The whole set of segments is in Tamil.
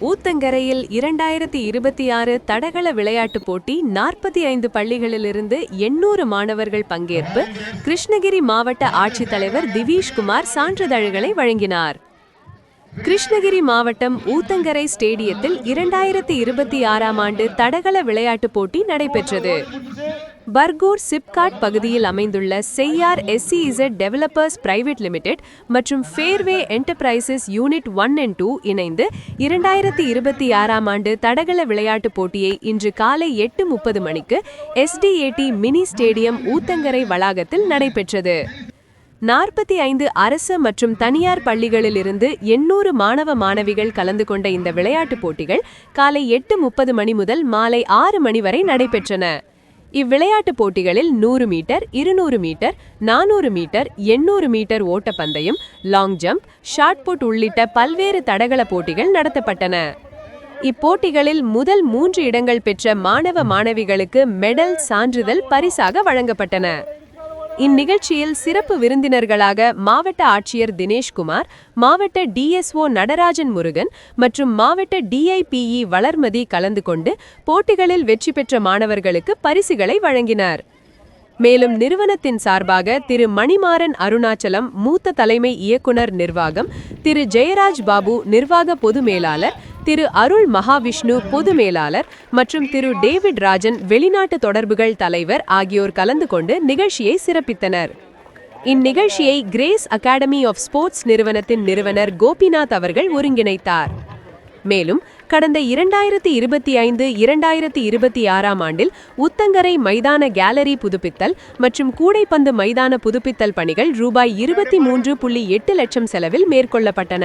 ஊத்தங்கரையில் 2026 தடகள விளையாட்டுப் போட்டி 45 பள்ளிகளிலிருந்து 800 மாணவர்கள் பங்கேற்பு. கிருஷ்ணகிரி மாவட்ட ஆட்சித்தலைவர் திவீஷ்குமார் சான்றிதழ்களை வழங்கினார். கிருஷ்ணகிரி மாவட்டம் ஊத்தங்கரை ஸ்டேடியத்தில் 2026ஆம் ஆண்டு தடகள விளையாட்டுப் போட்டி நடைபெற்றது. பர்கூர் சிப்காட் பகுதியில் அமைந்துள்ள செய்யார் SEZ டெவலப்பர்ஸ் பிரைவேட் லிமிடெட் மற்றும் ஃபேர்வே என்டர்பிரைசஸ் யூனிட் 1 and 2 இணைந்து 2026ஆம் ஆண்டு தடகள விளையாட்டுப் போட்டியை இன்று காலை 8:30 மணிக்கு SDAT மினி ஸ்டேடியம் ஊத்தங்கரை வளாகத்தில் நடைபெற்றது. 45 அரசு மற்றும் தனியார் பள்ளிகளிலிருந்து 800 மாணவ மாணவிகள் கலந்து கொண்ட இந்த விளையாட்டுப் போட்டிகள் காலை 8:30 மணி முதல் மாலை 6 மணி வரை நடைபெற்றன. இவ்விளையாட்டுப் போட்டிகளில் 100 மீட்டர், 200 மீட்டர், 400 மீட்டர், 800 மீட்டர் ஓட்டப்பந்தயம், லாங் ஜம்ப், ஷாட்புட் உள்ளிட்ட பல்வேறு தடகள போட்டிகள் நடத்தப்பட்டன. இப்போட்டிகளில் முதல் 3 இடங்கள் பெற்ற மாணவ மாணவிகளுக்கு மெடல், சான்றிதழ் பரிசாக வழங்கப்பட்டன. இந்நிகழ்ச்சியில் சிறப்பு விருந்தினர்களாக மாவட்ட ஆட்சியர் தினேஷ்குமார், மாவட்ட DSO நடராஜன் முருகன் மற்றும் மாவட்ட DIPE வளர்மதி கலந்து கொண்டு போட்டிகளில் வெற்றி பெற்ற மாணவர்களுக்கு பரிசுகளை வழங்கினார். மேலும் நிறுவனத்தின் சார்பாக திரு மணிமாறன் அருணாச்சலம் மூத்த தலைமை இயக்குனர் நிர்வாகம், திரு ஜெயராஜ் பாபு நிர்வாக பொது மேலாளர், திரு அருள் மகாவிஷ்ணு பொது மேலாளர் மற்றும் திரு டேவிட் ராஜன் வெளிநாட்டு தொடர்புகள் தலைவர் ஆகியோர் கலந்து கொண்டு நிகழ்ச்சியை சிறப்பித்தனர். இந்நிகழ்ச்சியை கிரேஸ் அகாடமி ஆஃப் ஸ்போர்ட்ஸ் நிறுவனத்தின் நிறுவனர் கோபிநாத் அவர்கள் ஒருங்கிணைத்தார். மேலும் கடந்த 2025-2026ஆம் ஆண்டில் உத்தங்கரை மைதான கேலரி புதுப்பித்தல் மற்றும் கூடைப்பந்து மைதான புதுப்பித்தல் பணிகள் ரூபாய் 23.8 லட்சம் செலவில் மேற்கொள்ளப்பட்டன.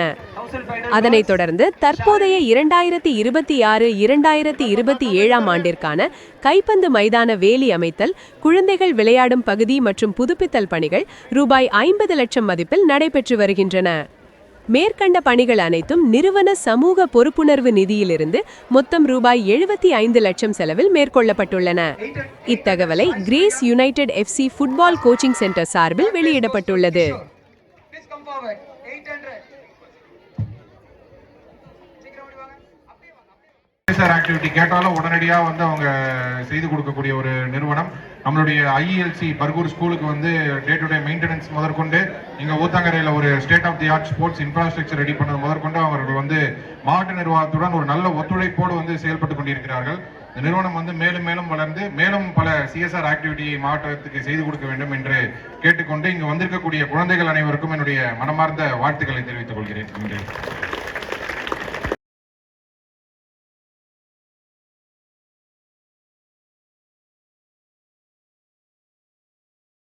அதனைத் தொடர்ந்து தற்போதைய 2026-2027ஆம் ஆண்டிற்கான கைப்பந்து மைதான வேலி அமைத்தல், குழந்தைகள் விளையாடும் பகுதி மற்றும் புதுப்பித்தல் பணிகள் ரூபாய் 50 லட்சம் மதிப்பில் நடைபெற்று வருகின்றன. மேற்கண்ட பணிகள் அனைத்தும் நிறுவன சமூக பொறுப்புணர்வு நிதியிலிருந்து மொத்தம் ரூபாய் 75 லட்சம் செலவில் மேற்கொள்ளப்பட்டுள்ளன. இத்தகவலை grace United FC football coaching centre சார்பில் வெளியிடப்பட்டுள்ளது. ஆக்டிவிட்டி கேட்டாலும் உடனடியாக வந்து அவங்க செய்து கொடுக்கக்கூடிய ஒரு நிறுவனம் நம்மளுடைய IELC பர்கூர் ஸ்கூலுக்கு வந்து டே டு டே மெயின்டெனன்ஸ் முதற்கொண்டு இங்கே ஊத்தங்கரையில் ஒரு state of the art sports infrastructure ready பண்ணது முதற்கொண்டு அவர்கள் வந்து மாவட்ட நிர்வாகத்துடன் ஒரு நல்ல ஒத்துழைப்போடு வந்து செயல்பட்டு கொண்டிருக்கிறார்கள். இந்த நிறுவனம் வந்து மேலும் மேலும் வளர்ந்து மேலும் பல CSR ஆக்டிவிட்டியை மாவட்டத்துக்கு செய்து கொடுக்க வேண்டும் என்று கேட்டுக்கொண்டு இங்கு வந்திருக்கக்கூடிய குழந்தைகள் அனைவருக்கும் என்னுடைய மனமார்ந்த வாழ்த்துக்களை தெரிவித்துக் கொள்கிறேன்.